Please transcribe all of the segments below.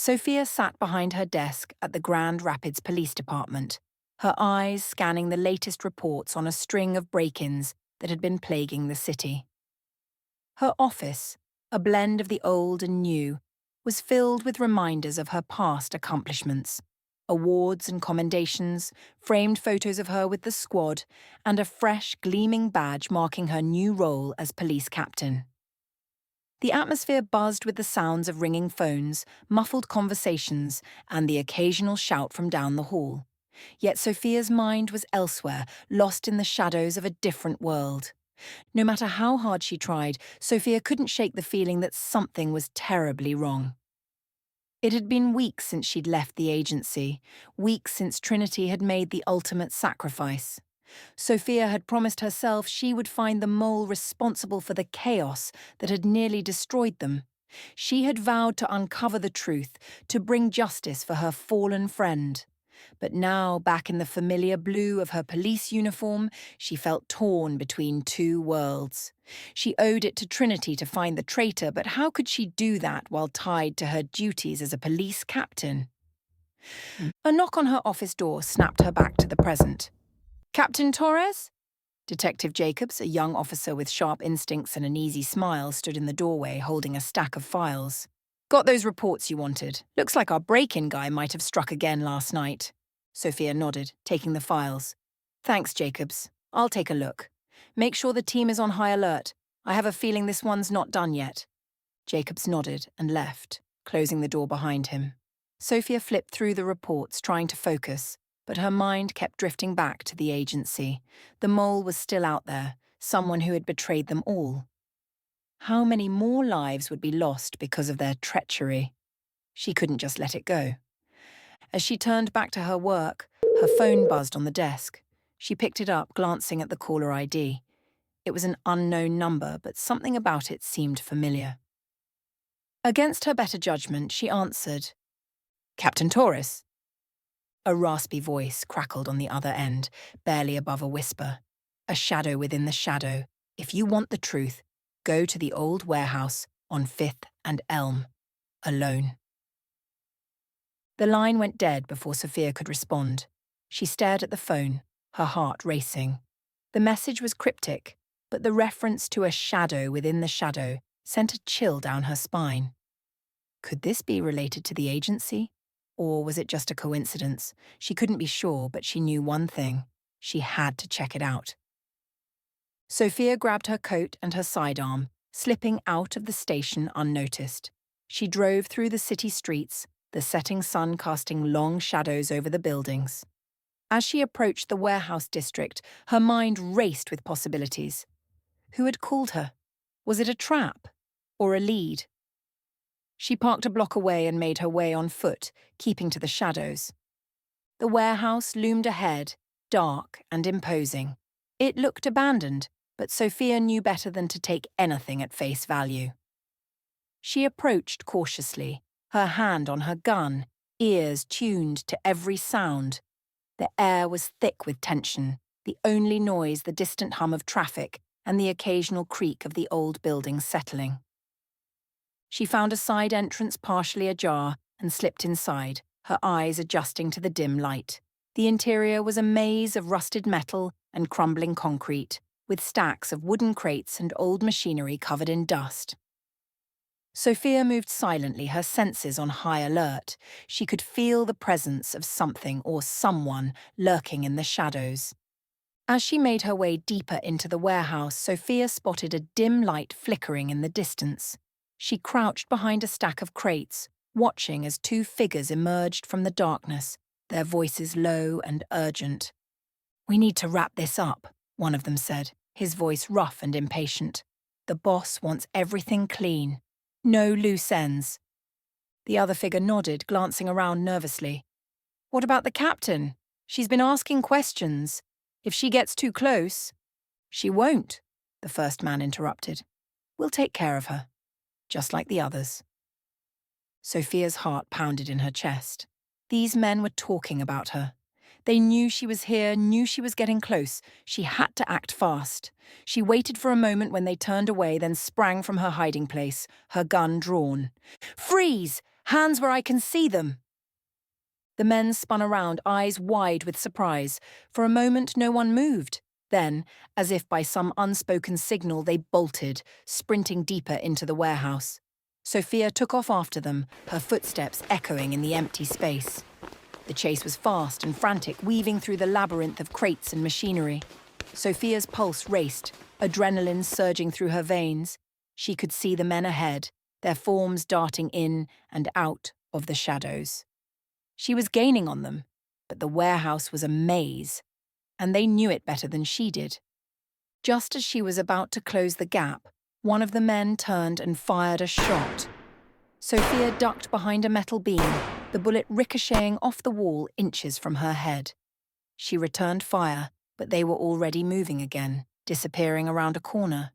Sofia sat behind her desk at the Grand Rapids Police Department, her eyes scanning the latest reports on a string of break-ins that had been plaguing the city. Her office, a blend of the old and new, was filled with reminders of her past accomplishments, awards and commendations, framed photos of her with the squad, and a fresh, gleaming badge marking her new role as police captain. The atmosphere buzzed with the sounds of ringing phones, muffled conversations, and the occasional shout from down the hall. Yet Sofia's mind was elsewhere, lost in the shadows of a different world. No matter how hard she tried, Sofia couldn't shake the feeling that something was terribly wrong. It had been weeks since she'd left the agency, weeks since Trinity had made the ultimate sacrifice. Sofia had promised herself she would find the mole responsible for the chaos that had nearly destroyed them. She had vowed to uncover the truth, to bring justice for her fallen friend. But now, back in the familiar blue of her police uniform, she felt torn between two worlds. She owed it to Trinity to find the traitor, but how could she do that while tied to her duties as a police captain? A knock on her office door snapped her back to the present. "Captain Torres?" Detective Jacobs, a young officer with sharp instincts and an easy smile, stood in the doorway holding a stack of files. "Got those reports you wanted. Looks like our break-in guy might have struck again last night." Sofia nodded, taking the files. "Thanks, Jacobs. I'll take a look. Make sure the team is on high alert. I have a feeling this one's not done yet." Jacobs nodded and left, closing the door behind him. Sofia flipped through the reports, trying to focus, but her mind kept drifting back to the agency. The mole was still out there, someone who had betrayed them all. How many more lives would be lost because of their treachery? She couldn't just let it go. As she turned back to her work, her phone buzzed on the desk. She picked it up, glancing at the caller ID. It was an unknown number, but something about it seemed familiar. Against her better judgment, she answered, "Captain Torres?" A raspy voice crackled on the other end, barely above a whisper. A shadow within the shadow. "If you want the truth, go to the old warehouse on 5th and Elm. Alone." The line went dead before Sofia could respond. She stared at the phone, her heart racing. The message was cryptic, but the reference to a shadow within the shadow sent a chill down her spine. Could this be related to the agency? Or was it just a coincidence? She couldn't be sure, but she knew one thing. She had to check it out. Sofia grabbed her coat and her sidearm, slipping out of the station unnoticed. She drove through the city streets, the setting sun casting long shadows over the buildings. As she approached the warehouse district, her mind raced with possibilities. Who had called her? Was it a trap? Or a lead? She parked a block away and made her way on foot, keeping to the shadows. The warehouse loomed ahead, dark and imposing. It looked abandoned, but Sofia knew better than to take anything at face value. She approached cautiously, her hand on her gun, ears tuned to every sound. The air was thick with tension, the only noise the distant hum of traffic and the occasional creak of the old buildings settling. She found a side entrance partially ajar and slipped inside, her eyes adjusting to the dim light. The interior was a maze of rusted metal and crumbling concrete, with stacks of wooden crates and old machinery covered in dust. Sofia moved silently, her senses on high alert. She could feel the presence of something or someone lurking in the shadows. As she made her way deeper into the warehouse, Sofia spotted a dim light flickering in the distance. She crouched behind a stack of crates, watching as two figures emerged from the darkness, their voices low and urgent. "We need to wrap this up," one of them said, his voice rough and impatient. "The boss wants everything clean. No loose ends." The other figure nodded, glancing around nervously. "What about the captain? She's been asking questions. If she gets too close—" "She won't," the first man interrupted. "We'll take care of her, just like the others." Sofia's heart pounded in her chest. These men were talking about her. They knew she was here, knew she was getting close. She had to act fast. She waited for a moment when they turned away, then sprang from her hiding place, her gun drawn. "Freeze!" Hands where I can see them! The men spun around, eyes wide with surprise. For a moment, no one moved. Then, as if by some unspoken signal, they bolted, sprinting deeper into the warehouse. Sofia took off after them, her footsteps echoing in the empty space. The chase was fast and frantic, weaving through the labyrinth of crates and machinery. Sofia's pulse raced, adrenaline surging through her veins. She could see the men ahead, their forms darting in and out of the shadows. She was gaining on them, but the warehouse was a maze, and they knew it better than she did. Just as she was about to close the gap, one of the men turned and fired a shot. Sofia ducked behind a metal beam, the bullet ricocheting off the wall inches from her head. She returned fire, but they were already moving again, disappearing around a corner.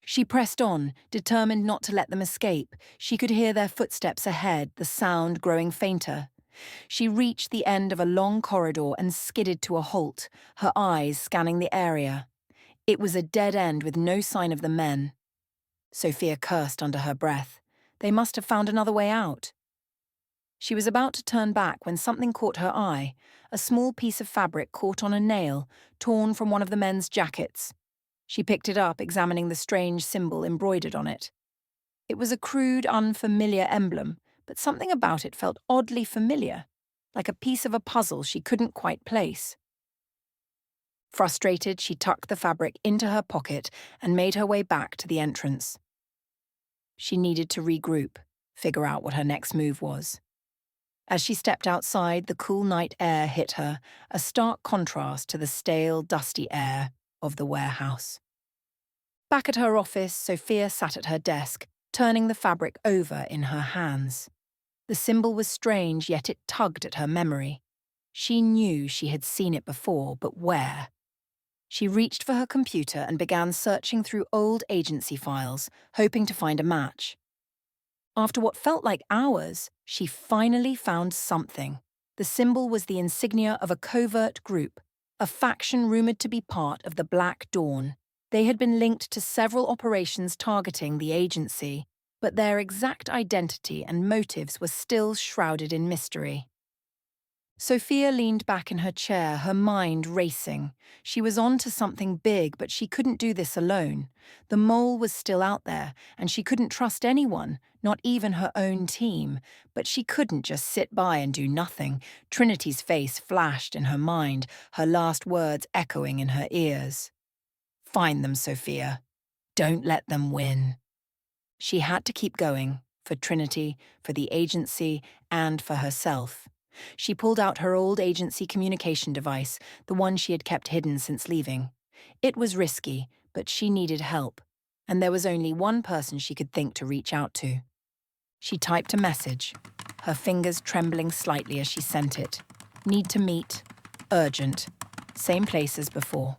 She pressed on, determined not to let them escape. She could hear their footsteps ahead, the sound growing fainter. She reached the end of a long corridor and skidded to a halt, her eyes scanning the area. It was a dead end with no sign of the men. Sofia cursed under her breath. They must have found another way out. She was about to turn back when something caught her eye, a small piece of fabric caught on a nail, torn from one of the men's jackets. She picked it up, examining the strange symbol embroidered on it. It was a crude, unfamiliar emblem, but something about it felt oddly familiar, like a piece of a puzzle she couldn't quite place. Frustrated, she tucked the fabric into her pocket and made her way back to the entrance. She needed to regroup, figure out what her next move was. As she stepped outside, the cool night air hit her, a stark contrast to the stale, dusty air of the warehouse. Back at her office, Sofia sat at her desk, turning the fabric over in her hands. The symbol was strange, yet it tugged at her memory. She knew she had seen it before, but where? She reached for her computer and began searching through old agency files, hoping to find a match. After what felt like hours, she finally found something. The symbol was the insignia of a covert group, a faction rumored to be part of the Black Dawn. They had been linked to several operations targeting the agency, but their exact identity and motives were still shrouded in mystery. Sofia leaned back in her chair, her mind racing. She was on to something big, but she couldn't do this alone. The mole was still out there, and she couldn't trust anyone, not even her own team. But she couldn't just sit by and do nothing. Trinity's face flashed in her mind, her last words echoing in her ears. "Find them, Sofia. Don't let them win." She had to keep going, for Trinity, for the agency, and for herself. She pulled out her old agency communication device, the one she had kept hidden since leaving. It was risky, but she needed help, and there was only one person she could think to reach out to. She typed a message, her fingers trembling slightly as she sent it. Need to meet. Urgent. Same place as before.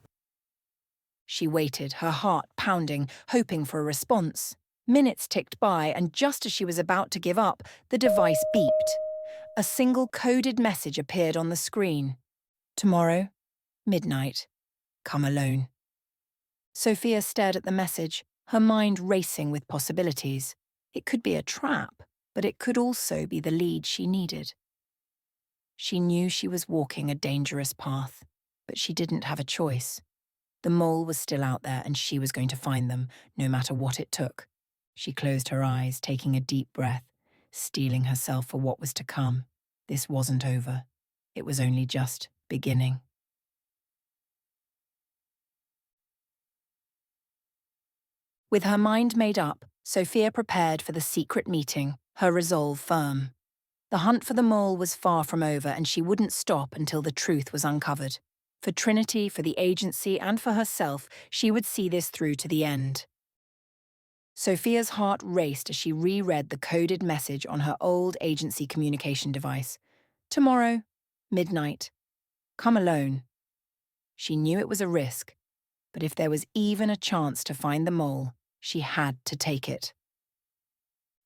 She waited, her heart pounding, hoping for a response. Minutes ticked by, and just as she was about to give up, the device beeped. A single coded message appeared on the screen. "Tomorrow, midnight. Come alone." Sofia stared at the message, her mind racing with possibilities. It could be a trap, but it could also be the lead she needed. She knew she was walking a dangerous path, but she didn't have a choice. The mole was still out there, and she was going to find them, no matter what it took. She closed her eyes, taking a deep breath, steeling herself for what was to come. This wasn't over. It was only just beginning. With her mind made up, Sofia prepared for the secret meeting, her resolve firm. The hunt for the mole was far from over, and she wouldn't stop until the truth was uncovered. For Trinity, for the agency, and for herself, she would see this through to the end. Sofia's heart raced as she reread the coded message on her old agency communication device. "Tomorrow, midnight. Come alone." She knew it was a risk, but if there was even a chance to find the mole, she had to take it.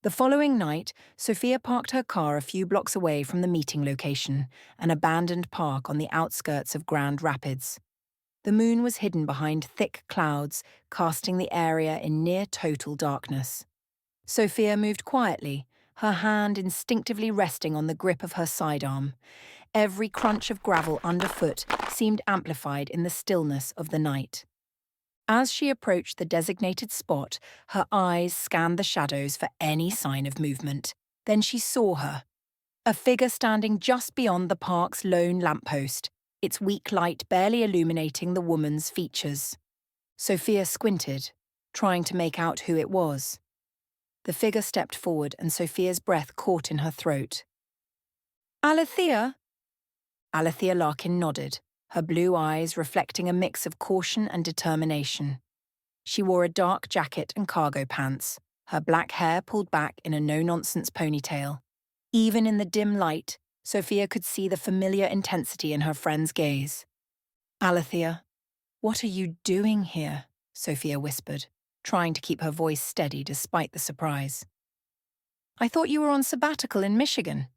The following night, Sofia parked her car a few blocks away from the meeting location, an abandoned park on the outskirts of Grand Rapids. The moon was hidden behind thick clouds, casting the area in near-total darkness. Sofia moved quietly, her hand instinctively resting on the grip of her sidearm. Every crunch of gravel underfoot seemed amplified in the stillness of the night. As she approached the designated spot, her eyes scanned the shadows for any sign of movement. Then she saw her, a figure standing just beyond the park's lone lamppost, its weak light barely illuminating the woman's features. Sofia squinted, trying to make out who it was. The figure stepped forward and Sofia's breath caught in her throat. "Alethia?" Alethia Larkin nodded, her blue eyes reflecting a mix of caution and determination. She wore a dark jacket and cargo pants, her black hair pulled back in a no-nonsense ponytail. Even in the dim light, Sofia could see the familiar intensity in her friend's gaze. "Alethia, what are you doing here?" Sofia whispered, trying to keep her voice steady despite the surprise. "I thought you were on sabbatical in Michigan."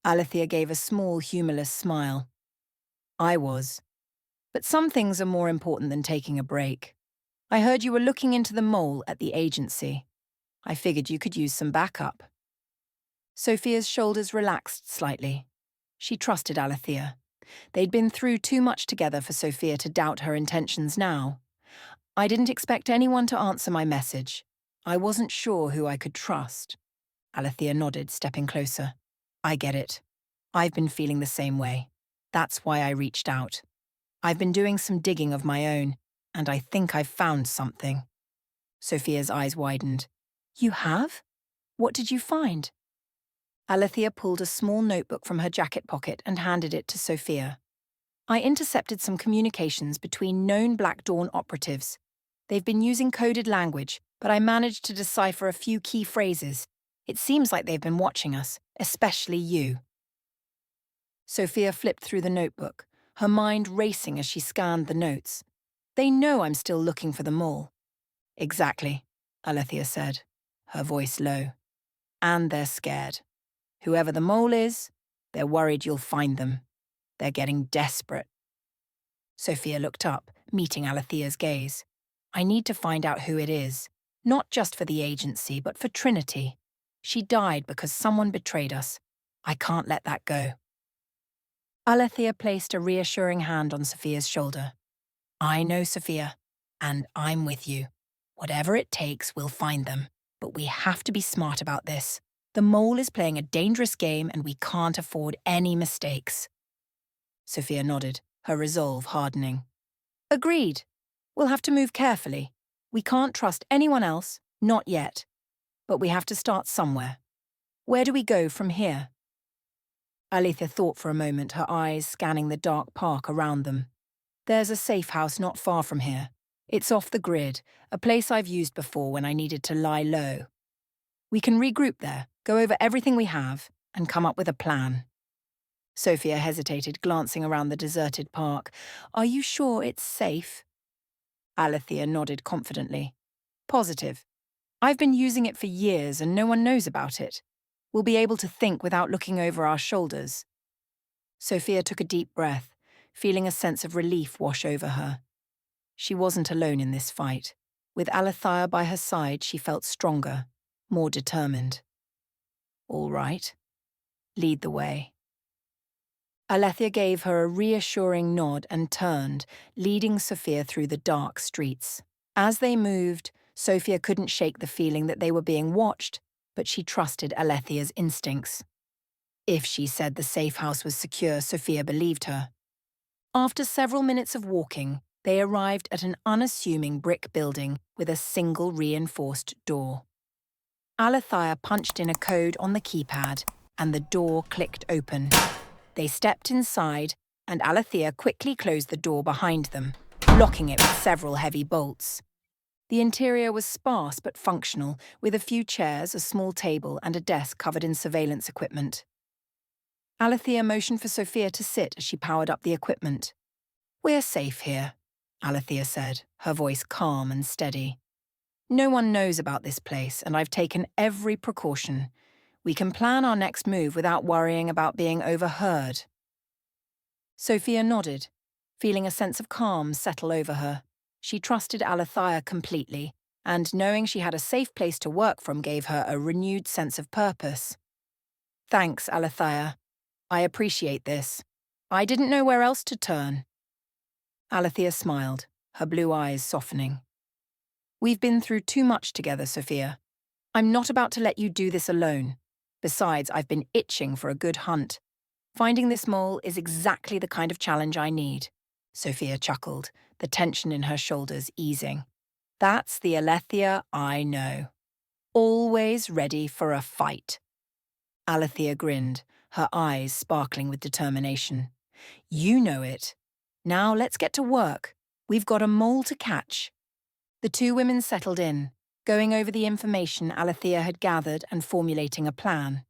Alethia gave a small, humorless smile. "I was. But some things are more important than taking a break. I heard you were looking into the mole at the agency. I figured you could use some backup." Sofia's shoulders relaxed slightly. She trusted Alethia. They'd been through too much together for Sofia to doubt her intentions now. "I didn't expect anyone to answer my message. I wasn't sure who I could trust." Alethia nodded, stepping closer. "I get it. I've been feeling the same way. That's why I reached out. I've been doing some digging of my own, and I think I've found something." Sofia's eyes widened. "You have? What did you find?" Alethia pulled a small notebook from her jacket pocket and handed it to Sofia. "I intercepted some communications between known Black Dawn operatives. They've been using coded language, but I managed to decipher a few key phrases. It seems like they've been watching us, especially you." Sofia flipped through the notebook, her mind racing as she scanned the notes. "They know I'm still looking for the mole." "Exactly," Alethia said, her voice low. "And they're scared. Whoever the mole is, they're worried you'll find them. They're getting desperate." Sofia looked up, meeting Alethia's gaze. "I need to find out who it is, not just for the agency, but for Trinity. She died because someone betrayed us. I can't let that go." Alethia placed a reassuring hand on Sofia's shoulder. "I know, Sofia, and I'm with you. Whatever it takes, we'll find them. But we have to be smart about this. The mole is playing a dangerous game and we can't afford any mistakes." Sofia nodded, her resolve hardening. "Agreed. We'll have to move carefully. We can't trust anyone else, not yet. But we have to start somewhere. Where do we go from here?" Alethia thought for a moment, her eyes scanning the dark park around them. "There's a safe house not far from here. It's off the grid, a place I've used before when I needed to lie low. We can regroup there, go over everything we have, and come up with a plan." Sofia hesitated, glancing around the deserted park. "Are you sure it's safe?" Alethia nodded confidently. "Positive. I've been using it for years and no one knows about it. We'll be able to think without looking over our shoulders." Sofia took a deep breath, feeling a sense of relief wash over her. She wasn't alone in this fight. With Alethia by her side, she felt stronger, more determined. "All right. Lead the way." Alethia gave her a reassuring nod and turned, leading Sofia through the dark streets. As they moved, Sofia couldn't shake the feeling that they were being watched, but she trusted Alethia's instincts. If she said the safe house was secure, Sofia believed her. After several minutes of walking, they arrived at an unassuming brick building with a single reinforced door. Alethia punched in a code on the keypad, and the door clicked open. They stepped inside, and Alethia quickly closed the door behind them, locking it with several heavy bolts. The interior was sparse but functional, with a few chairs, a small table, and a desk covered in surveillance equipment. Alethia motioned for Sofia to sit as she powered up the equipment. "We're safe here," Alethia said, her voice calm and steady. "No one knows about this place, and I've taken every precaution. We can plan our next move without worrying about being overheard." Sofia nodded, feeling a sense of calm settle over her. She trusted Alethia completely, and knowing she had a safe place to work from gave her a renewed sense of purpose. Thanks, Alethia. I appreciate this. I didn't know where else to turn. Alethia smiled, her blue eyes softening. We've been through too much together, Sofia. I'm not about to let you do this alone. Besides, I've been itching for a good hunt. Finding this mole is exactly the kind of challenge I need. Sofia chuckled, the tension in her shoulders easing. That's the Alethia I know. Always ready for a fight. Alethia grinned, her eyes sparkling with determination. You know it. Now let's get to work. We've got a mole to catch. The two women settled in, going over the information Alethia had gathered and formulating a plan.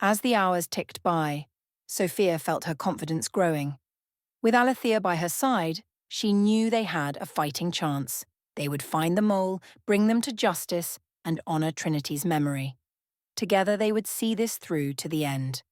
As the hours ticked by, Sofia felt her confidence growing. With Alethia by her side, she knew they had a fighting chance. They would find the mole, bring them to justice, and honor Trinity's memory. Together they would see this through to the end.